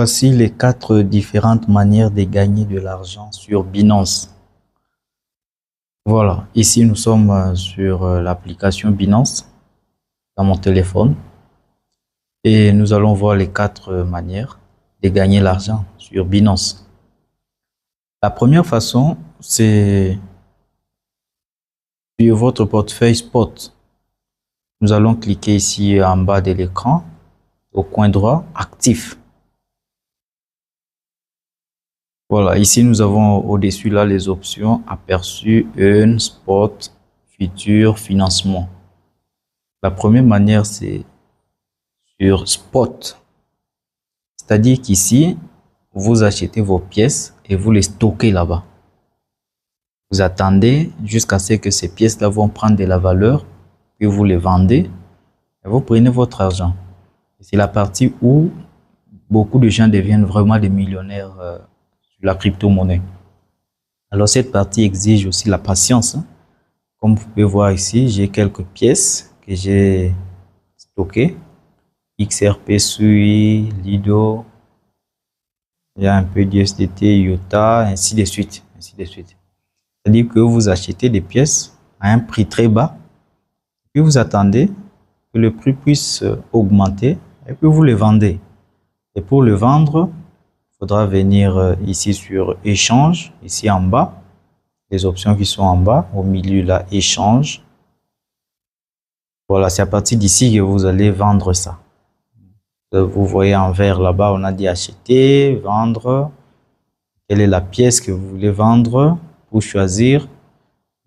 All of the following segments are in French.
Voici les 4 différentes manières de gagner de l'argent sur Binance. Voilà, ici nous sommes sur l'application Binance dans mon téléphone et nous allons voir les 4 manières de gagner l'argent sur Binance. La première façon, c'est sur votre portefeuille spot. Nous allons cliquer ici en bas de l'écran, au coin droit, actif. Voilà, ici nous avons au-dessus là les options aperçu, earn, spot, futur, financement. La première manière, c'est sur spot. C'est-à-dire qu'ici, vous achetez vos pièces et vous les stockez là-bas. Vous attendez jusqu'à ce que ces pièces-là vont prendre de la valeur, puis vous les vendez et vous prenez votre argent. C'est la partie où beaucoup de gens deviennent vraiment des millionnaires sur la crypto-monnaie. Alors cette partie exige aussi la patience. Comme vous pouvez voir ici, j'ai quelques pièces que j'ai stockées. XRP, SUI, Lido, il y a un peu d'USDT, IOTA, ainsi de suite. C'est-à-dire que vous achetez des pièces à un prix très bas, puis vous attendez que le prix puisse augmenter et puis vous les vendez. Et pour le vendre, il faudra venir ici sur échange, ici en bas, les options qui sont en bas, au milieu là, échange. Voilà, c'est à partir d'ici que vous allez vendre ça. Vous voyez en vert là-bas, on a dit acheter, vendre. Quelle est la pièce que vous voulez vendre? Pour choisir,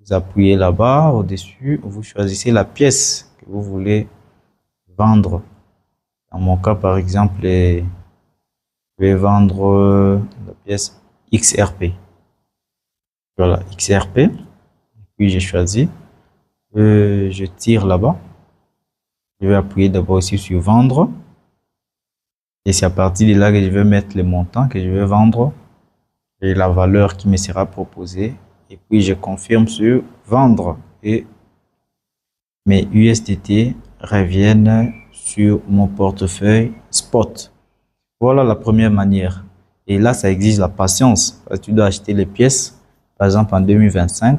vous appuyez là-bas au-dessus, vous choisissez la pièce que vous voulez vendre. Dans mon cas, par exemple, je vais vendre la pièce XRP. Voilà, XRP. Puis j'ai choisi. Je tire là-bas. Je vais appuyer d'abord ici sur vendre. Et c'est à partir de là que je vais mettre le montant que je vais vendre et la valeur qui me sera proposée. Et puis je confirme sur vendre et mes USDT reviennent sur mon portefeuille spot. Voilà la première manière. Et là, ça exige la patience. Parce que tu dois acheter les pièces, par exemple en 2025,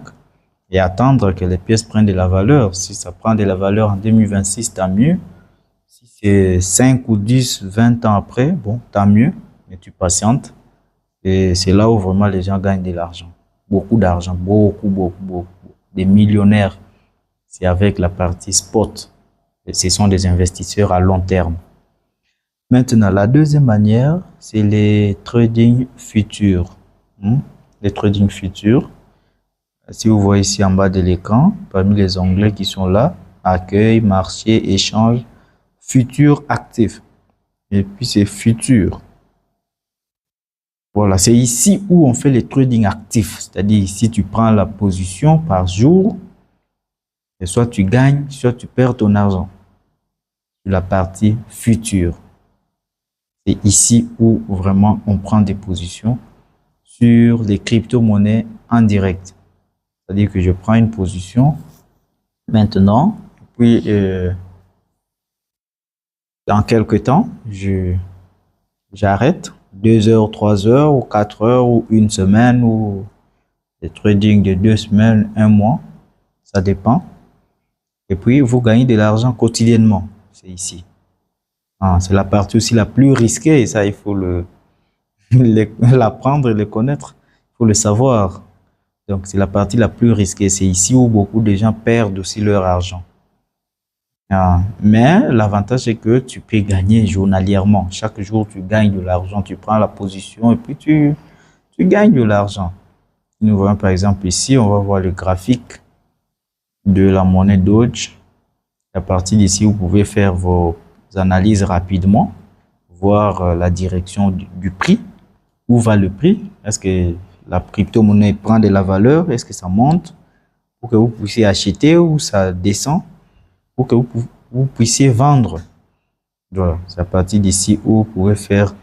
et attendre que les pièces prennent de la valeur. Si ça prend de la valeur en 2026, tant mieux. Si c'est 5 ou 10, 20 ans après, bon, tant mieux, mais tu patientes. Et c'est là où vraiment les gens gagnent de l'argent. Beaucoup d'argent, beaucoup. Des millionnaires, c'est avec la partie spot. Et ce sont des investisseurs à long terme. Maintenant, la deuxième manière, c'est les trading futurs. Les trading futurs. Si vous voyez ici en bas de l'écran, parmi les onglets qui sont là, accueil, marché, échange, futur, actif. Et puis c'est futur. Voilà, c'est ici où on fait les trading actifs. C'est-à-dire ici, tu prends la position par jour. Et soit tu gagnes, soit tu perds ton argent. La partie future. C'est ici où vraiment on prend des positions sur les crypto-monnaies en direct. C'est-à-dire que je prends une position maintenant, puis dans quelques temps, j'arrête 2 heures, 3 heures ou 4 heures ou une semaine ou des trading de 2 semaines, 1 mois, ça dépend. Et puis vous gagnez de l'argent quotidiennement, c'est ici. C'est la partie aussi la plus risquée et ça il faut l'apprendre et le connaître, il faut le savoir. Donc c'est la partie la plus risquée, c'est ici où beaucoup de gens perdent aussi leur argent. Mais l'avantage c'est que tu peux gagner journalièrement. Chaque jour tu gagnes de l'argent, tu prends la position et puis tu gagnes de l'argent. Nous voyons par exemple ici, on va voir le graphique de la monnaie Doge. À partir d'ici, vous pouvez faire vos analyses rapidement, voir la direction du prix. Où va le prix? Est-ce que la crypto-monnaie prend de la valeur? Est-ce que ça monte? Pour que vous puissiez acheter ou ça descend? Pour que vous puissiez vendre. Voilà, c'est à partir d'ici où vous pouvez faire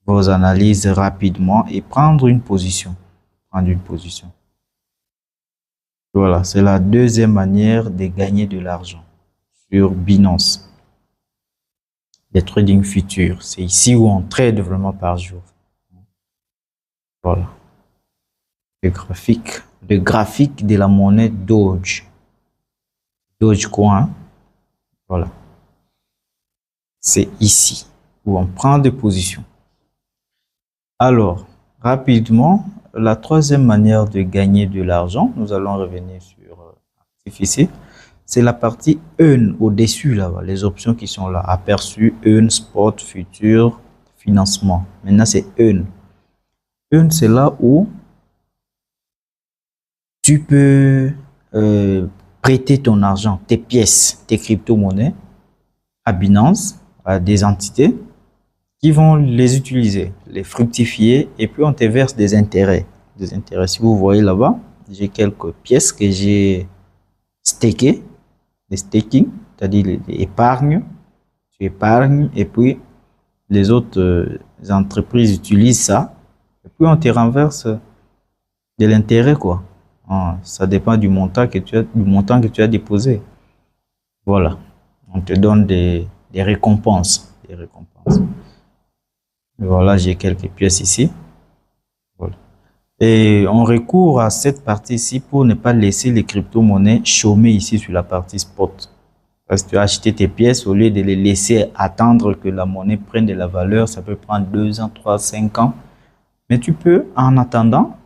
vos analyses rapidement et prendre une position. Voilà, c'est la deuxième manière de gagner de l'argent sur Binance. les trading futurs. C'est ici où on trade vraiment par jour. Voilà. Le graphique de la monnaie Doge. Dogecoin. Voilà. C'est ici où on prend des positions. Alors, rapidement, la troisième manière de gagner de l'argent, nous allons revenir sur ici, c'est la partie earn au-dessus là-bas, les options qui sont là, aperçu, earn, spot, futur, financement. Maintenant, c'est earn. Earn, c'est là où tu peux prêter ton argent, tes pièces, tes crypto-monnaies à Binance, à des entités qui vont les utiliser, les fructifier, et puis on te verse des intérêts. Des intérêts. Si vous voyez là-bas, j'ai quelques pièces que j'ai stackées, les staking, c'est-à-dire l'épargne. Tu épargnes et puis les autres entreprises utilisent ça, et puis on te renverse de l'intérêt, quoi. Ça dépend du montant que tu as déposé. Voilà. On te donne des récompenses. Des récompenses. Voilà, j'ai quelques pièces ici. Voilà. Et on recourt à cette partie ici pour ne pas laisser les crypto-monnaies chômer ici sur la partie spot. Parce que tu as acheté tes pièces, au lieu de les laisser attendre que la monnaie prenne de la valeur, ça peut prendre 2 ans, 3, 5 ans. Mais tu peux, en attendant,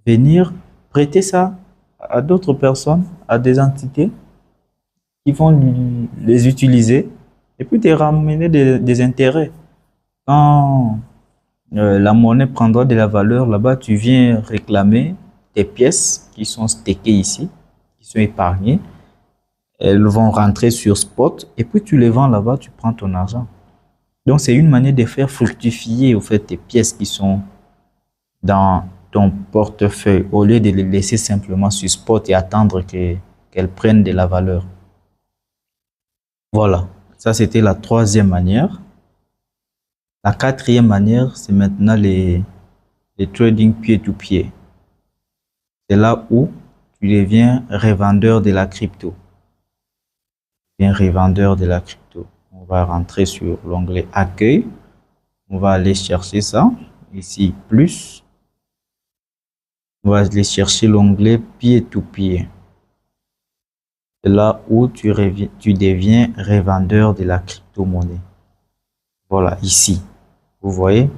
venir prêter ça à d'autres personnes, à des entités qui vont les utiliser et puis te ramener des intérêts. Quand la monnaie prendra de la valeur, là-bas, tu viens réclamer tes pièces qui sont stackées ici, qui sont épargnées. Elles vont rentrer sur spot et puis tu les vends là-bas, tu prends ton argent. Donc, c'est une manière de faire fructifier au fait tes pièces qui sont dans ton portefeuille au lieu de les laisser simplement sur spot et attendre qu'elles prennent de la valeur. Voilà, ça c'était la troisième manière. La quatrième manière, c'est maintenant les trading pied-to-pied. C'est là où tu deviens revendeur de la crypto. Tu deviens revendeur de la crypto. On va rentrer sur l'onglet Accueil. On va aller chercher ça. Ici, plus. On va aller chercher l'onglet pied-to-pied. C'est là où tu deviens revendeur de la crypto-monnaie. Voilà, ici. Vous voyez,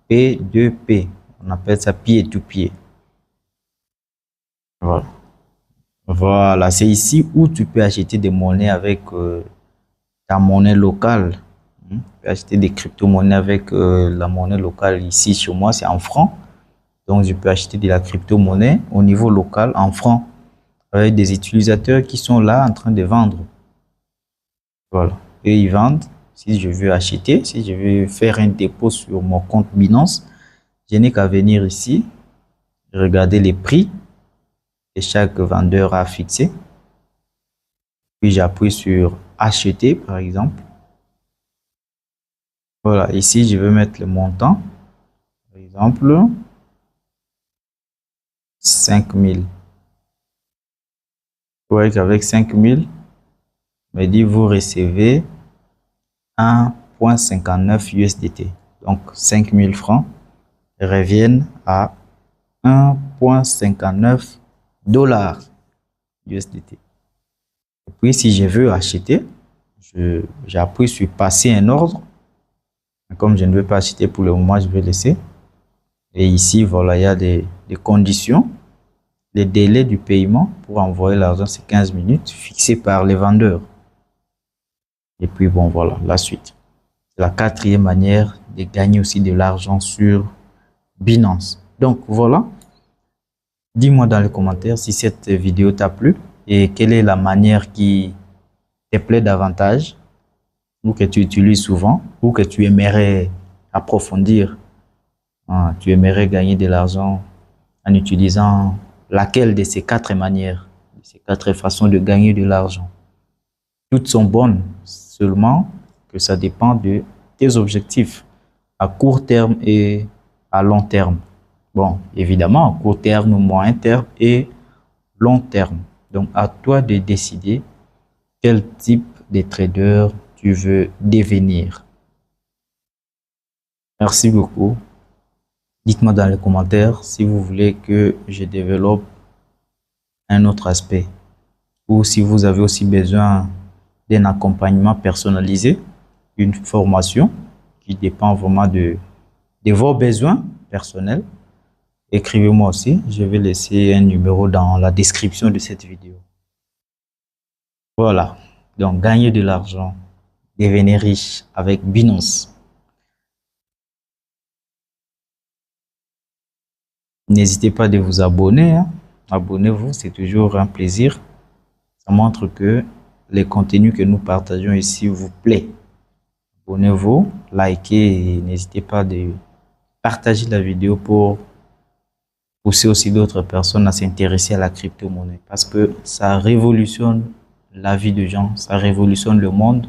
P2P. On appelle ça pied-to-pied. Voilà. Voilà, c'est ici où tu peux acheter des monnaies avec ta monnaie locale. Tu peux acheter des crypto-monnaies avec la monnaie locale. Ici, chez moi, c'est en francs. Donc, je peux acheter de la crypto-monnaie au niveau local en francs avec des utilisateurs qui sont là en train de vendre. Voilà. Et ils vendent. Si je veux acheter, si je veux faire un dépôt sur mon compte Binance, je n'ai qu'à venir ici, regarder les prix que chaque vendeur a fixé. Puis j'appuie sur acheter, par exemple. Voilà, ici, je vais mettre le montant. Par exemple, 5000. Vous voyez qu'avec 5000, on me dit vous recevez 1,59 USDT. Donc, 5000 francs reviennent à 1,59 dollars USDT. Et puis, si je veux acheter, j'appuie sur passer un ordre. Comme je ne veux pas acheter pour le moment, je vais laisser. Et ici, voilà, il y a des conditions. Les délais du paiement pour envoyer l'argent, c'est 15 minutes, fixés par les vendeurs. Et puis, bon, voilà, la suite. C'est la quatrième manière de gagner aussi de l'argent sur Binance. Donc, voilà. Dis-moi dans les commentaires si cette vidéo t'a plu et quelle est la manière qui te plaît davantage ou que tu utilises souvent ou que tu aimerais approfondir. Tu aimerais gagner de l'argent en utilisant laquelle de ces 4 manières, de ces 4 façons de gagner de l'argent. Toutes sont bonnes, seulement que ça dépend de tes objectifs à court terme et à long terme. Bon, évidemment, à court terme, moyen terme et long terme. Donc, à toi de décider quel type de trader tu veux devenir. Merci beaucoup. Dites-moi dans les commentaires si vous voulez que je développe un autre aspect ou si vous avez aussi besoin d'un accompagnement personnalisé, une formation qui dépend vraiment de vos besoins personnels. Écrivez-moi aussi, je vais laisser un numéro dans la description de cette vidéo. Voilà, donc gagner de l'argent, devenir riche avec Binance. N'hésitez pas de vous abonner, hein. Abonnez-vous, c'est toujours un plaisir. Ça montre que les contenus que nous partageons ici vous plaît. Abonnez-vous, likez et n'hésitez pas de partager la vidéo pour pousser aussi d'autres personnes à s'intéresser à la crypto-monnaie parce que ça révolutionne la vie des gens, ça révolutionne le monde.